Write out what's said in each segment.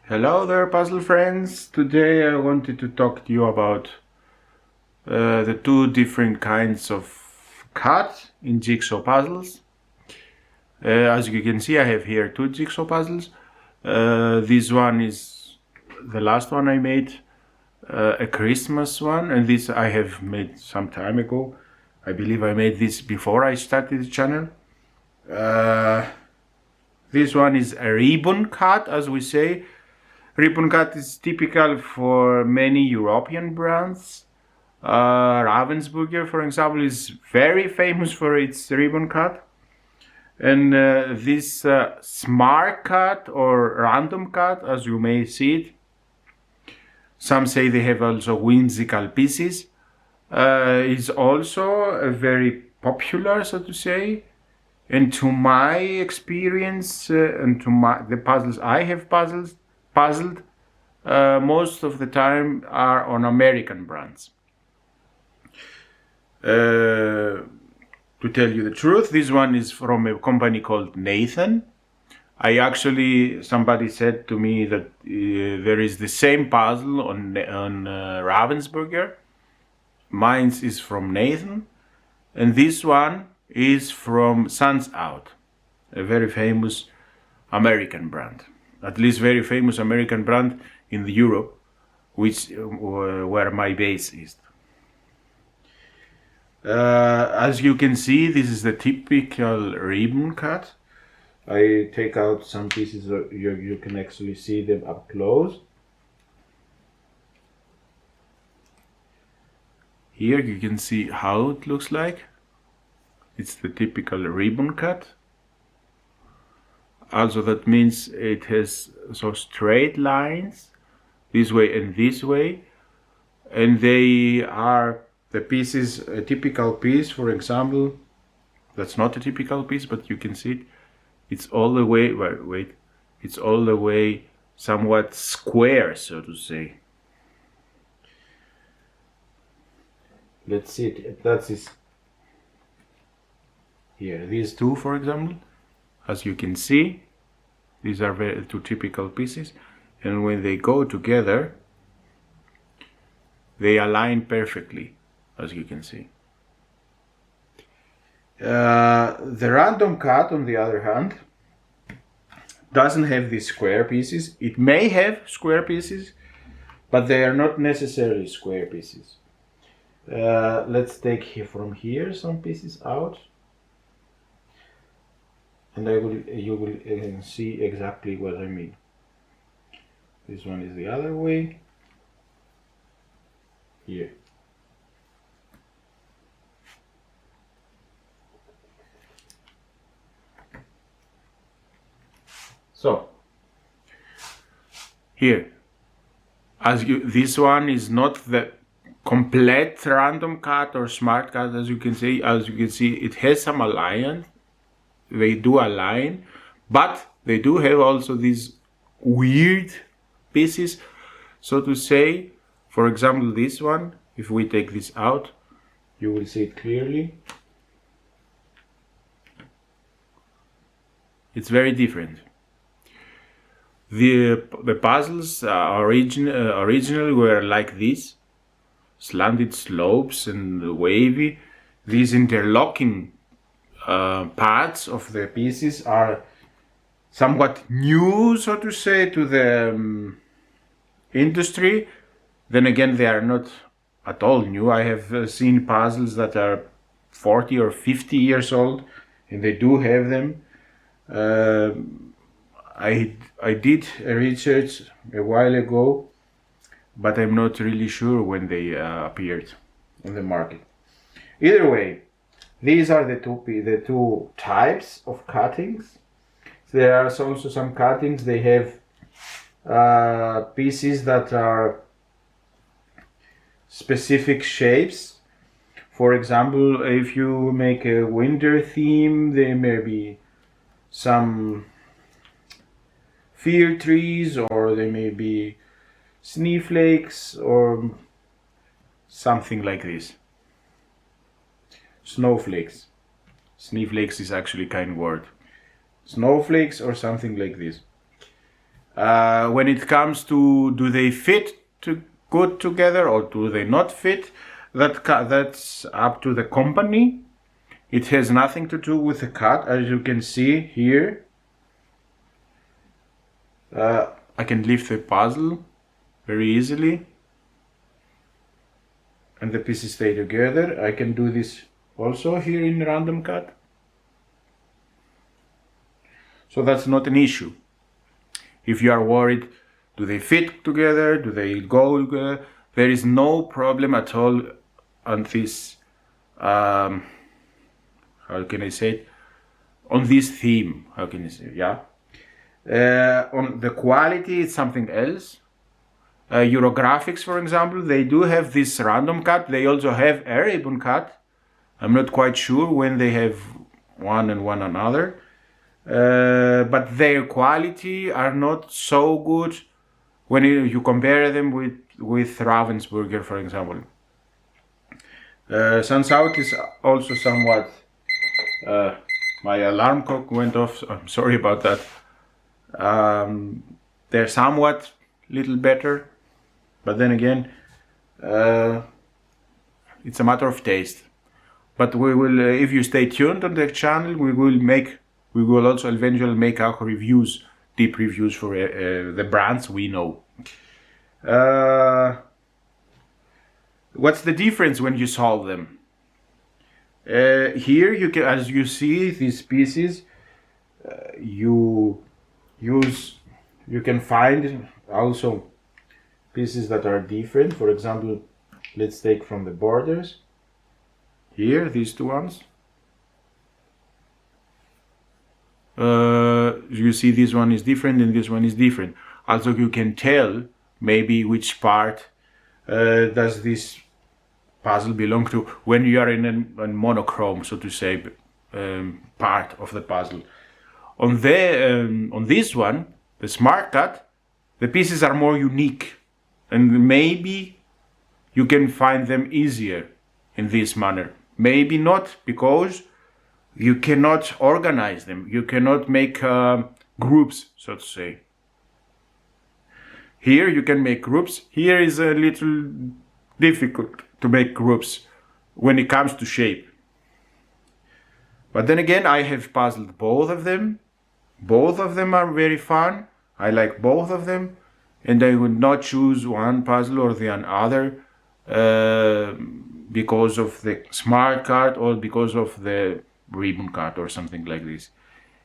Hello there, puzzle friends. Today I wanted to talk to you about the two different kinds of cut in jigsaw puzzles. As you can see, I have here two jigsaw puzzles. This one is the last one I made, a Christmas one, and this I have made some time ago. I believe I made this before I started the channel. This one is a ribbon cut, as we say. Ribbon cut is typical for many European brands. Ravensburger, for example, is very famous for its ribbon cut. And this smart cut or random cut, as you may see it, some say they have also whimsical pieces, is also very popular, so to say. And to my experience and to the puzzles I have puzzled, most of the time are on American brands. To tell you the truth, this one is from a company called Nathan. Somebody said to me that there is the same puzzle on Ravensburger. Mine is from Nathan, and this one is from Suns Out, a very famous American brand. At least very famous American brand in Europe, which where my base is. As you can see, this is the typical ribbon cut. I take out some pieces so you can actually see them up close. Here you can see how it looks like. It's the typical ribbon cut. Also, that means it has so straight lines this way and this way, and they are the pieces. A typical piece, for example, that's not a typical piece, but you can see it. It's all the way. Wait, it's all the way somewhat square, so to say. Let's see it. That is here. These two, for example. As you can see, these are two typical pieces, and when they go together, they align perfectly, as you can see. The random cut, on the other hand, doesn't have these square pieces. It may have square pieces, but they are not necessarily square pieces. Let's take from here some pieces out. And you will see exactly what I mean. This one is the other way. Here. So here, this one is not the complete random cut or smart cut, as you can see. As you can see, it has some alignment. They do align, but they do have also these weird pieces, so to say. For example, this one, if we take this out, you will see it clearly. It's very different. The puzzles originally were like this, slanted slopes and wavy. These interlocking parts of the pieces are somewhat new, so to say, to the industry. Then again, they are not at all new. I have seen puzzles that are 40 or 50 years old, and they do have them. I did a research a while ago, but I'm not really sure when they appeared on the market. Either way, these are the two types of cuttings. There are also some cuttings. They have pieces that are specific shapes. For example, if you make a winter theme, there may be some fir trees, or there may be snowflakes, or something like this. Snowflakes. Snowflakes is actually a kind word. Snowflakes or something like this. When it comes to do they fit good together or do they not fit, that's up to the company. It has nothing to do with the cut. As you can see here, I can lift the puzzle very easily and the pieces stay together. I can do this also here in random cut. So that's not an issue. If you are worried, do they fit together? Do they go together? There is no problem at all on this, how can I say it? On this theme, how can I say it? Yeah. On the quality, it's something else. Eurographics, for example, they do have this random cut. They also have a ribbon cut. I'm not quite sure when they have one and one another. But their quality are not so good when you compare them with Ravensburger, for example. Sans Out is also somewhat. My alarm clock went off. So I'm sorry about that. They're somewhat little better, but then again, it's a matter of taste. But we will, if you stay tuned on the channel, we will also eventually make our reviews, deep reviews for the brands we know. What's the difference when you solve them? Here you can, as you see these pieces, you can find also pieces that are different. For example, let's take from the borders. Here, these two ones. You see this one is different and this one is different. Also you can tell maybe which part does this puzzle belong to when you are in a monochrome, so to say, part of the puzzle. On this one, the Smart Cut, the pieces are more unique and maybe you can find them easier in this manner. Maybe not, because you cannot organize them. You cannot make groups, so to say. Here you can make groups. Here is a little difficult to make groups when it comes to shape. But then again, I have puzzled both of them. Both of them are very fun. I like both of them. And I would not choose one puzzle or the other because of the Smart Cut or because of the ribbon cut or something like this.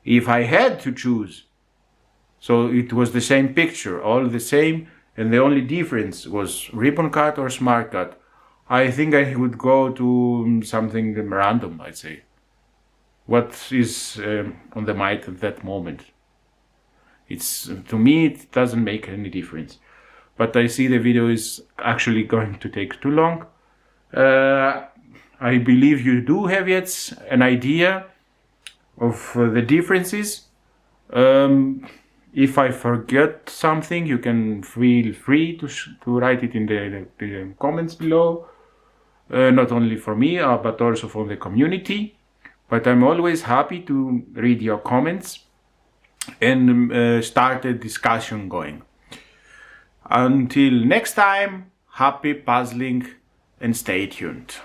If I had to choose, so it was the same picture, all the same, and the only difference was ribbon cut or Smart Cut, I think I would go to something random, I'd say. What is on the mind at that moment? To me, it doesn't make any difference. But I see the video is actually going to take too long. I believe you do have yet an idea of the differences. If I forget something, you can feel free to write it in the comments below. Not only for me, but also for the community. But I'm always happy to read your comments and start a discussion going. Until next time, happy puzzling and stay tuned.